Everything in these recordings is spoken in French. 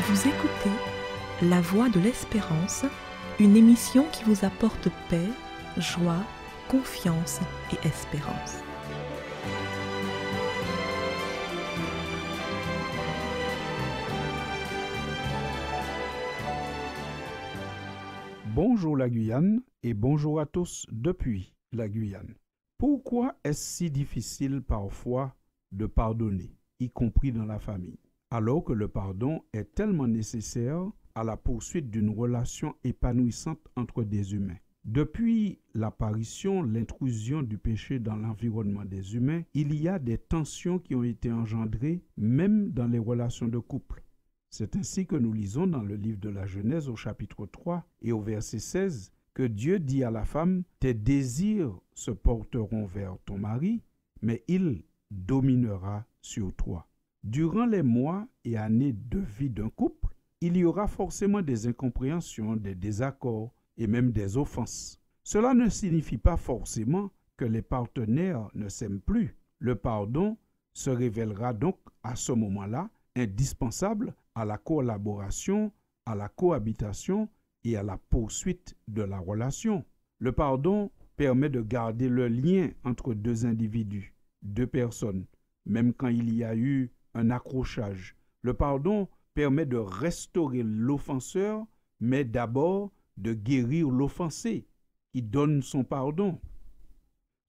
Vous écoutez La Voix de l'Espérance, une émission qui vous apporte paix, joie, confiance et espérance. Bonjour la Guyane et bonjour à tous depuis la Guyane. Pourquoi est-ce si difficile parfois de pardonner, y compris dans la famille, alors que le pardon est tellement nécessaire à la poursuite d'une relation épanouissante entre des humains? Depuis l'apparition, l'intrusion du péché dans l'environnement des humains, il y a des tensions qui ont été engendrées même dans les relations de couple. C'est ainsi que nous lisons dans le livre de la Genèse au chapitre 3 et au verset 16 que Dieu dit à la femme « Tes désirs se porteront vers ton mari, mais il dominera sur toi. » Durant les mois et années de vie d'un couple, il y aura forcément des incompréhensions, des désaccords et même des offenses. Cela ne signifie pas forcément que les partenaires ne s'aiment plus. Le pardon se révélera donc à ce moment-là indispensable à la collaboration, à la cohabitation et à la poursuite de la relation. Le pardon permet de garder le lien entre deux individus, deux personnes, même quand il y a eu un accrochage. Le pardon permet de restaurer l'offenseur, mais d'abord de guérir l'offensé, qui donne son pardon.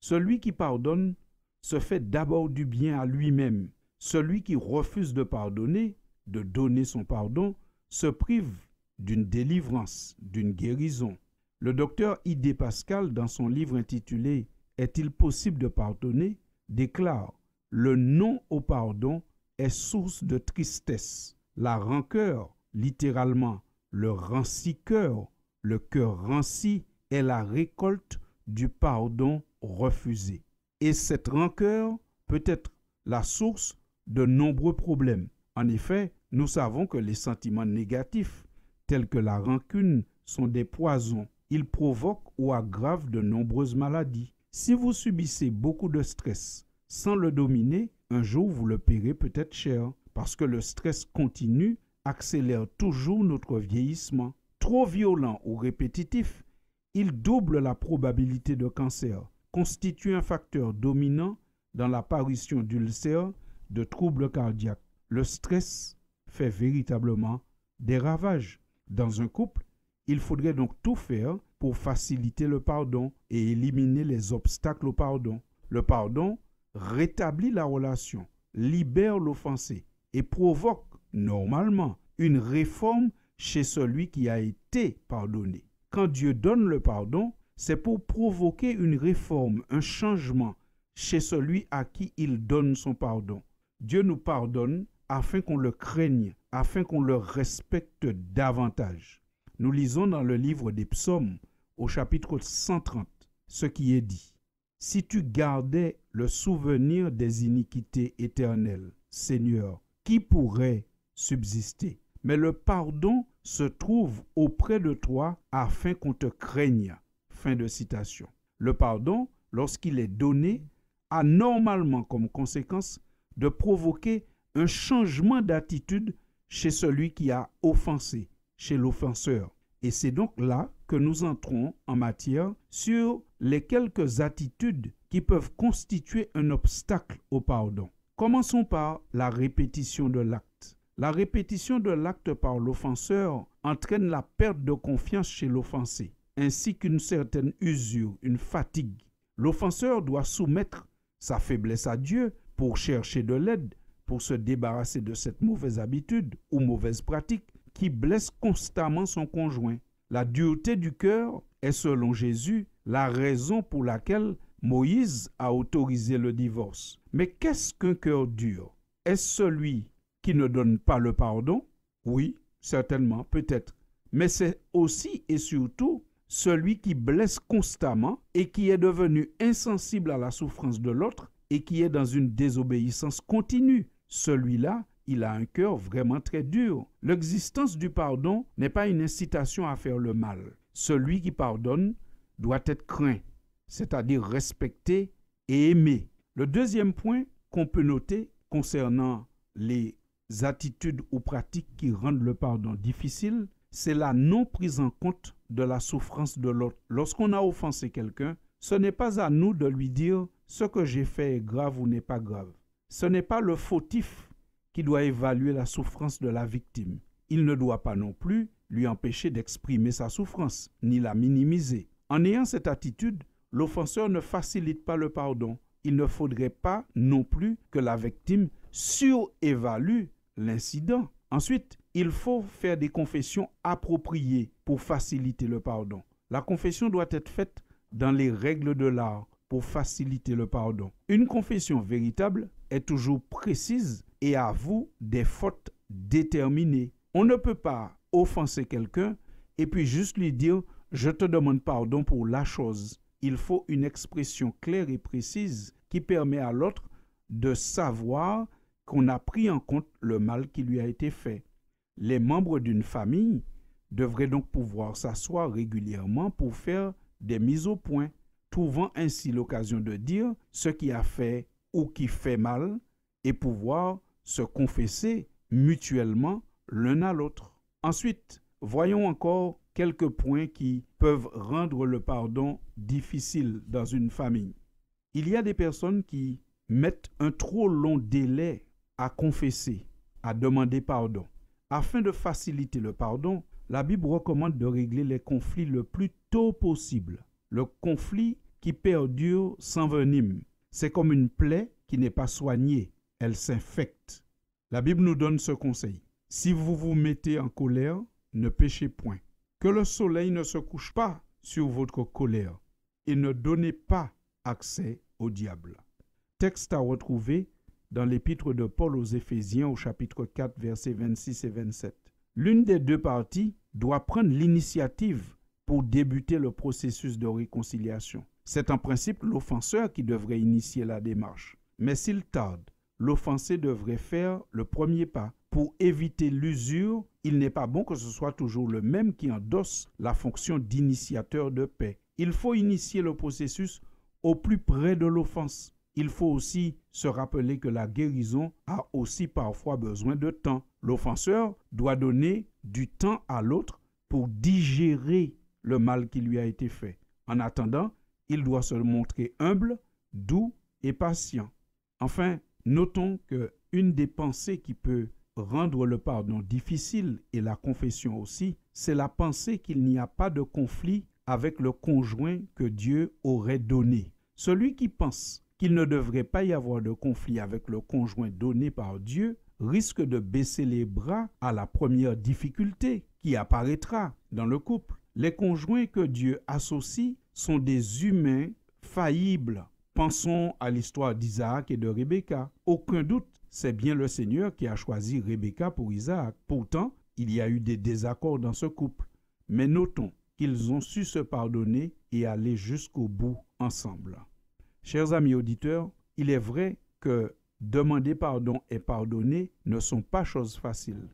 Celui qui pardonne se fait d'abord du bien à lui-même. Celui qui refuse de pardonner, de donner son pardon, se prive d'une délivrance, d'une guérison. Le docteur I.D. Pascal, dans son livre intitulé « Est-il possible de pardonner ?», déclare « Le non au pardon est source de tristesse. La rancœur, littéralement le ranci cœur, le cœur ranci, est la récolte du pardon refusé. Et cette rancœur peut être la source de nombreux problèmes. En effet, nous savons que les sentiments négatifs, tels que la rancune, sont des poisons. Ils provoquent ou aggravent de nombreuses maladies. Si vous subissez beaucoup de stress sans le dominer, un jour vous le paierez peut-être cher, parce que le stress continu accélère toujours notre vieillissement. Trop violent ou répétitif, il double la probabilité de cancer, constitue un facteur dominant dans l'apparition d'ulcères, de troubles cardiaques. Le stress fait véritablement des ravages. Dans un couple, il faudrait donc tout faire pour faciliter le pardon et éliminer les obstacles au pardon. Le pardon rétablit la relation, libère l'offensé et provoque normalement une réforme chez celui qui a été pardonné. Quand Dieu donne le pardon, c'est pour provoquer une réforme, un changement chez celui à qui il donne son pardon. Dieu nous pardonne afin qu'on le craigne, afin qu'on le respecte davantage. Nous lisons dans le livre des Psaumes, au chapitre 130, ce qui est dit. « Si tu gardais le souvenir des iniquités éternelles, Seigneur, qui pourrait subsister? Mais le pardon se trouve auprès de toi afin qu'on te craigne. » Fin de citation. Le pardon, lorsqu'il est donné, a normalement comme conséquence de provoquer un changement d'attitude chez celui qui a offensé, chez l'offenseur. Et c'est donc là que nous entrons en matière sur les quelques attitudes qui peuvent constituer un obstacle au pardon. Commençons par la répétition de l'acte. La répétition de l'acte par l'offenseur entraîne la perte de confiance chez l'offensé, ainsi qu'une certaine usure, une fatigue. L'offenseur doit soumettre sa faiblesse à Dieu pour chercher de l'aide, pour se débarrasser de cette mauvaise habitude ou mauvaise pratique qui blesse constamment son conjoint. La dureté du cœur est, selon Jésus, la raison pour laquelle Moïse a autorisé le divorce. Mais qu'est-ce qu'un cœur dur? Est-ce celui qui ne donne pas le pardon? Oui, certainement, peut-être. Mais c'est aussi et surtout celui qui blesse constamment et qui est devenu insensible à la souffrance de l'autre et qui est dans une désobéissance continue. Celui-là, il a un cœur vraiment très dur. L'existence du pardon n'est pas une incitation à faire le mal. Celui qui pardonne doit être craint, c'est-à-dire respecté et aimé. Le deuxième point qu'on peut noter concernant les attitudes ou pratiques qui rendent le pardon difficile, c'est la non prise en compte de la souffrance de l'autre. Lorsqu'on a offensé quelqu'un, ce n'est pas à nous de lui dire ce que j'ai fait est grave ou n'est pas grave. Ce n'est pas le fautif qui doit évaluer la souffrance de la victime. Il ne doit pas non plus lui empêcher d'exprimer sa souffrance, ni la minimiser. En ayant cette attitude, l'offenseur ne facilite pas le pardon. Il ne faudrait pas non plus que la victime surévalue l'incident. Ensuite, il faut faire des confessions appropriées pour faciliter le pardon. La confession doit être faite dans les règles de l'art pour faciliter le pardon. Une confession véritable est toujours précise et avoue des fautes déterminées. On ne peut pas offenser quelqu'un et puis juste lui dire « je te demande pardon pour la chose ». Il faut une expression claire et précise qui permet à l'autre de savoir qu'on a pris en compte le mal qui lui a été fait. Les membres d'une famille devraient donc pouvoir s'asseoir régulièrement pour faire des mises au point, trouvant ainsi l'occasion de dire ce qui a fait ou qui fait mal et pouvoir se confesser mutuellement l'un à l'autre. Ensuite, voyons encore quelques points qui peuvent rendre le pardon difficile dans une famille. Il y a des personnes qui mettent un trop long délai à confesser, à demander pardon. Afin de faciliter le pardon, la Bible recommande de régler les conflits le plus tôt possible. Le conflit qui perdure s'envenime. C'est comme une plaie qui n'est pas soignée, elle s'infecte. La Bible nous donne ce conseil. Si vous vous mettez en colère, ne péchez point. Que le soleil ne se couche pas sur votre colère et ne donnez pas accès au diable. Texte à retrouver dans l'épître de Paul aux Éphésiens au chapitre 4, versets 26 et 27. L'une des deux parties doit prendre l'initiative pour débuter le processus de réconciliation. C'est en principe l'offenseur qui devrait initier la démarche. Mais s'il tarde, l'offensé devrait faire le premier pas. Pour éviter l'usure, il n'est pas bon que ce soit toujours le même qui endosse la fonction d'initiateur de paix. Il faut initier le processus au plus près de l'offense. Il faut aussi se rappeler que la guérison a aussi parfois besoin de temps. L'offenseur doit donner du temps à l'autre pour digérer le mal qui lui a été fait. En attendant, il doit se montrer humble, doux et patient. Enfin, notons qu'une des pensées qui peut rendre le pardon difficile, et la confession aussi, c'est la pensée qu'il n'y a pas de conflit avec le conjoint que Dieu aurait donné. Celui qui pense qu'il ne devrait pas y avoir de conflit avec le conjoint donné par Dieu risque de baisser les bras à la première difficulté qui apparaîtra dans le couple. Les conjoints que Dieu associe sont des humains faillibles. Pensons à l'histoire d'Isaac et de Rebecca. Aucun doute, c'est bien le Seigneur qui a choisi Rebecca pour Isaac. Pourtant, il y a eu des désaccords dans ce couple. Mais notons qu'ils ont su se pardonner et aller jusqu'au bout ensemble. Chers amis auditeurs, il est vrai que demander pardon et pardonner ne sont pas choses faciles,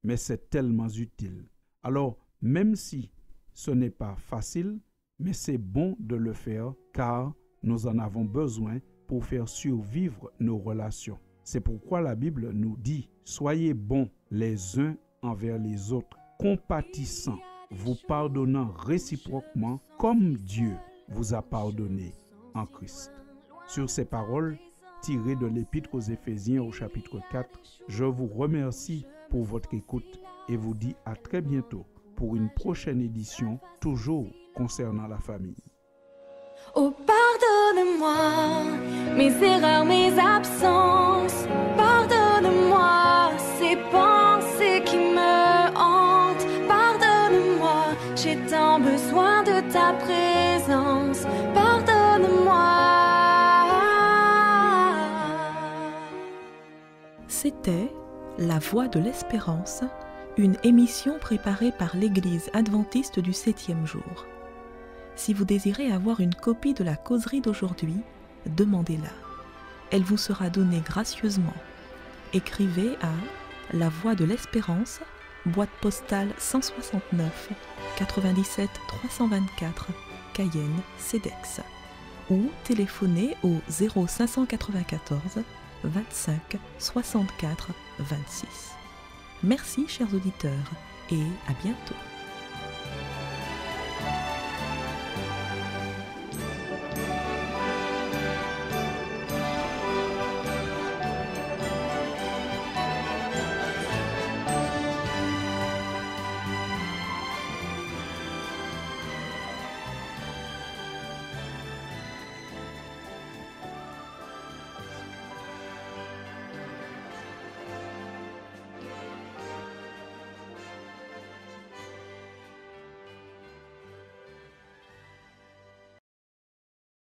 mais c'est tellement utile. Alors, même si ce n'est pas facile, mais c'est bon de le faire car nous en avons besoin pour faire survivre nos relations. C'est pourquoi la Bible nous dit « Soyez bons les uns envers les autres, compatissants, vous pardonnant réciproquement comme Dieu vous a pardonné en Christ. » Sur ces paroles tirées de l'Épître aux Éphésiens au chapitre 4, je vous remercie pour votre écoute et vous dis à très bientôt pour une prochaine édition, toujours concernant la famille. Oh, pardonne-moi mes erreurs, mes absences. Pardonne-moi ces pensées qui me hantent. Pardonne-moi, j'ai tant besoin de ta présence. Pardonne-moi. C'était La Voix de l'Espérance, une émission préparée par l'Église adventiste du 7e jour. Si vous désirez avoir une copie de la causerie d'aujourd'hui, demandez-la. Elle vous sera donnée gracieusement. Écrivez à La Voix de l'Espérance, boîte postale 169 97 324, Cayenne, CEDEX, ou téléphonez au 0594 25 64 26. Merci chers auditeurs et à bientôt.